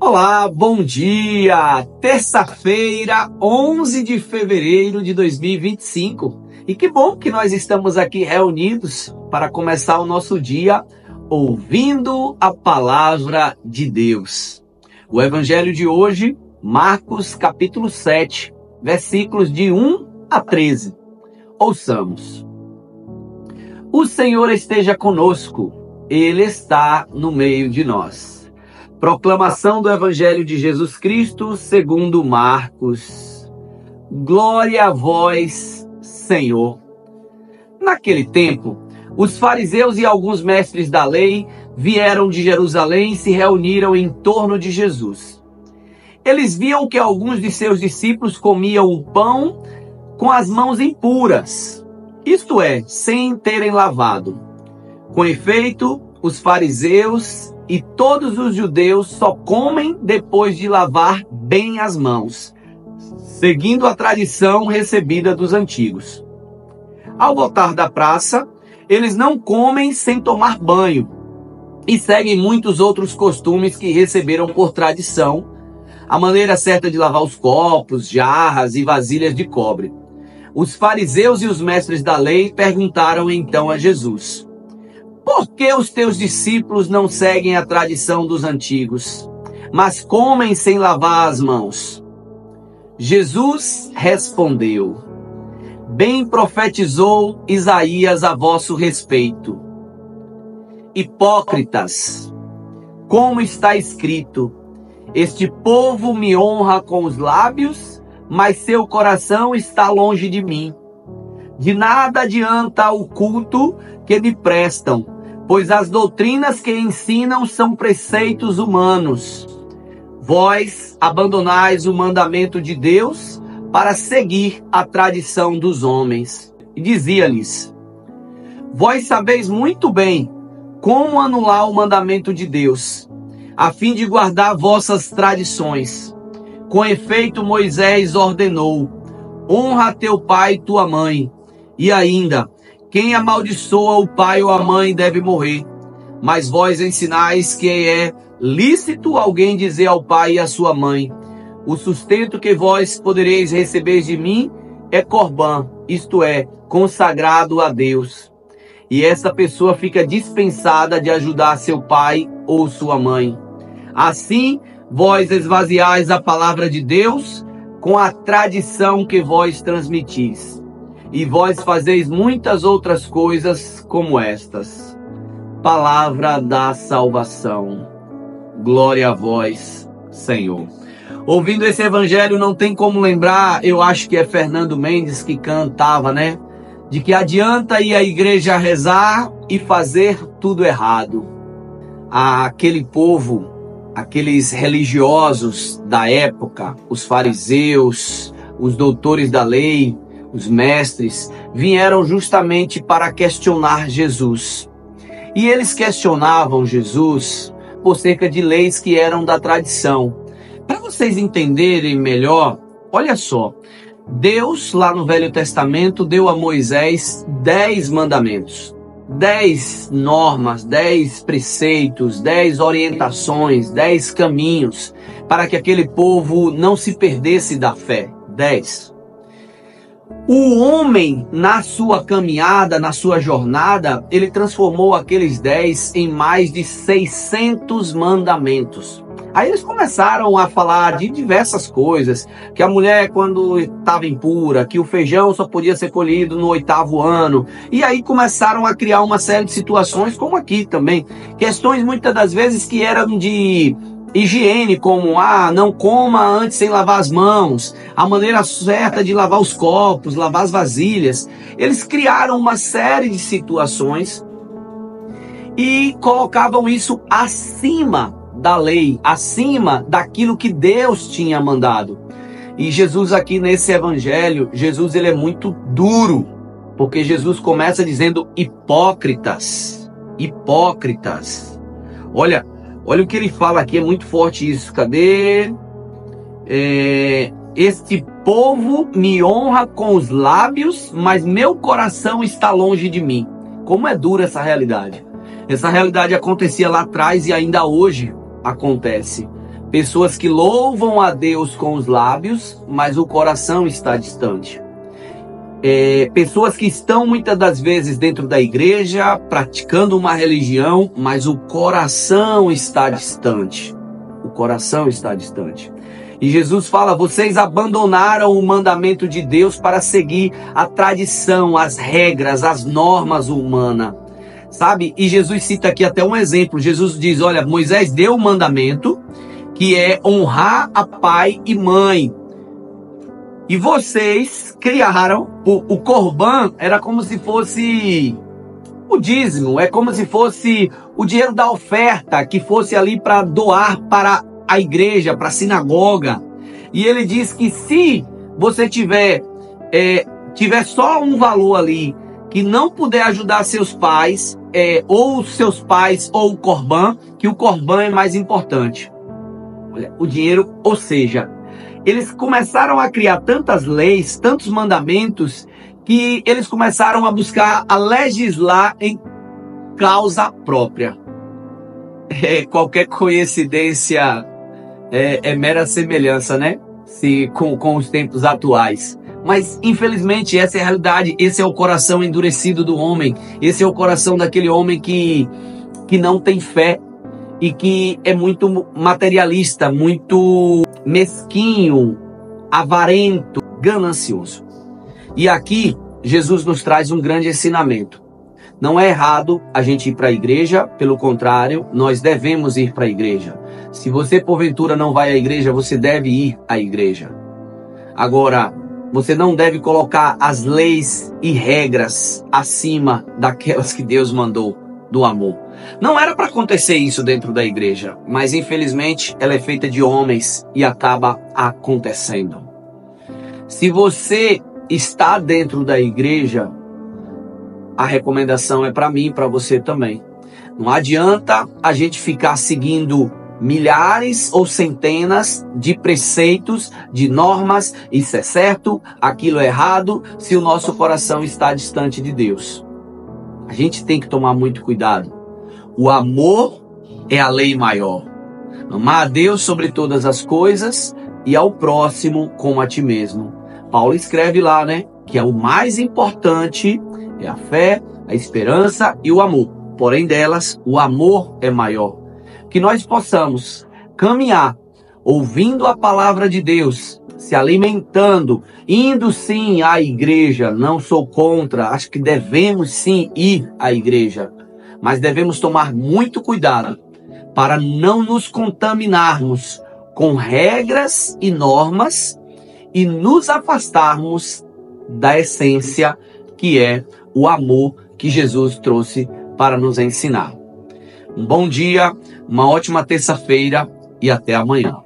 Olá, bom dia! Terça-feira, 11 de fevereiro de 2025. E que bom que nós estamos aqui reunidos para começar o nosso dia ouvindo a palavra de Deus. O evangelho de hoje, Marcos capítulo 7, versículos de 1 a 13. Ouçamos. O Senhor esteja conosco, Ele está no meio de nós. Proclamação do Evangelho de Jesus Cristo segundo Marcos. Glória a vós, Senhor. Naquele tempo, os fariseus e alguns mestres da lei vieram de Jerusalém e se reuniram em torno de Jesus. Eles viam que alguns de seus discípulos comiam o pão com as mãos impuras, isto é, sem terem lavado. Com efeito, os fariseus e todos os judeus só comem depois de lavar bem as mãos, seguindo a tradição recebida dos antigos. Ao voltar da praça, eles não comem sem tomar banho e seguem muitos outros costumes que receberam por tradição, a maneira certa de lavar os copos, jarras e vasilhas de cobre. Os fariseus e os mestres da lei perguntaram então a Jesus: por que os teus discípulos não seguem a tradição dos antigos, mas comem sem lavar as mãos? Jesus respondeu: bem profetizou Isaías a vosso respeito. Hipócritas, como está escrito: este povo me honra com os lábios, mas seu coração está longe de mim. De nada adianta o culto que me prestam, pois as doutrinas que ensinam são preceitos humanos. Vós abandonais o mandamento de Deus para seguir a tradição dos homens. E dizia-lhes: vós sabeis muito bem como anular o mandamento de Deus, a fim de guardar vossas tradições. Com efeito, Moisés ordenou: honra teu pai e tua mãe. E ainda: quem amaldiçoa o pai ou a mãe deve morrer. Mas vós ensinais que é lícito alguém dizer ao pai e à sua mãe: o sustento que vós podereis receber de mim é corbã, isto é, consagrado a Deus. E essa pessoa fica dispensada de ajudar seu pai ou sua mãe. Assim, vós esvaziais a palavra de Deus com a tradição que vós transmitis. E vós fazeis muitas outras coisas como estas. Palavra da salvação. Glória a vós, Senhor. Ouvindo esse evangelho, não tem como lembrar, eu acho que é Fernando Mendes que cantava, né? De que adianta ir à igreja rezar e fazer tudo errado. Aquele povo, aqueles religiosos da época, os fariseus, os doutores da lei, os mestres, vieram justamente para questionar Jesus. E eles questionavam Jesus por cerca de leis que eram da tradição. Para vocês entenderem melhor, olha só, Deus lá no Velho Testamento deu a Moisés 10 mandamentos, 10 normas, 10 preceitos, 10 orientações, 10 caminhos, para que aquele povo não se perdesse da fé. 10. O homem, na sua caminhada, na sua jornada, ele transformou aqueles 10 em mais de 600 mandamentos. Aí eles começaram a falar de diversas coisas, que a mulher quando estava impura, que o feijão só podia ser colhido no 8º ano. E aí começaram a criar uma série de situações, como aqui também. Questões muitas das vezes que eram de higiene, como não coma antes sem lavar as mãos, a maneira certa de lavar os copos, lavar as vasilhas. Eles criaram uma série de situações e colocavam isso acima da lei, acima daquilo que Deus tinha mandado. E Jesus aqui nesse evangelho, Jesus ele é muito duro, porque Jesus começa dizendo hipócritas, hipócritas. Olha o que ele fala aqui, é muito forte isso. Cadê? Este povo me honra com os lábios, mas meu coração está longe de mim. Como é dura essa realidade. Essa realidade acontecia lá atrás e ainda hoje acontece. Pessoas que louvam a Deus com os lábios, mas o coração está distante. Pessoas que estão muitas das vezes dentro da igreja, praticando uma religião, mas o coração está distante. O coração está distante. E Jesus fala: vocês abandonaram o mandamento de Deus para seguir a tradição, as regras, as normas humanas. Sabe? E Jesus cita aqui até um exemplo. Jesus diz: olha, Moisés deu um mandamento que é honrar a pai e mãe. E vocês criaram, o corban era como se fosse o dízimo, é como se fosse o dinheiro da oferta, que fosse ali para doar para a igreja, para a sinagoga. E ele diz que se você tiver só um valor ali, que não puder ajudar seus pais, ou seus pais, ou o corban, que o corban é mais importante. Olha, o dinheiro, ou seja, eles começaram a criar tantas leis, tantos mandamentos, que eles começaram a buscar, a legislar em causa própria. Qualquer coincidência é mera semelhança, né? Com os tempos atuais. Mas, infelizmente, essa é a realidade. Esse é o coração endurecido do homem. Esse é o coração daquele homem que não tem fé e que é muito materialista, muito mesquinho, avarento, ganancioso. E aqui, Jesus nos traz um grande ensinamento. Não é errado a gente ir para a igreja, pelo contrário, nós devemos ir para a igreja. Se você, porventura, não vai à igreja, você deve ir à igreja. Agora, você não deve colocar as leis e regras acima daquelas que Deus mandou, do amor. Não era para acontecer isso dentro da igreja, mas infelizmente ela é feita de homens e acaba acontecendo. Se você está dentro da igreja, a recomendação é para mim e para você também. Não adianta a gente ficar seguindo milhares ou centenas de preceitos, de normas, isso é certo, aquilo é errado, se o nosso coração está distante de Deus. A gente tem que tomar muito cuidado. O amor é a lei maior. Amar a Deus sobre todas as coisas e ao próximo como a ti mesmo. Paulo escreve lá, né, que é o mais importante é a fé, a esperança e o amor. Porém delas, o amor é maior. Que nós possamos caminhar ouvindo a palavra de Deus, se alimentando, indo sim à igreja. Não sou contra, acho que devemos sim ir à igreja, mas devemos tomar muito cuidado para não nos contaminarmos com regras e normas e nos afastarmos da essência que é o amor que Jesus trouxe para nos ensinar. Um bom dia, uma ótima terça-feira e até amanhã.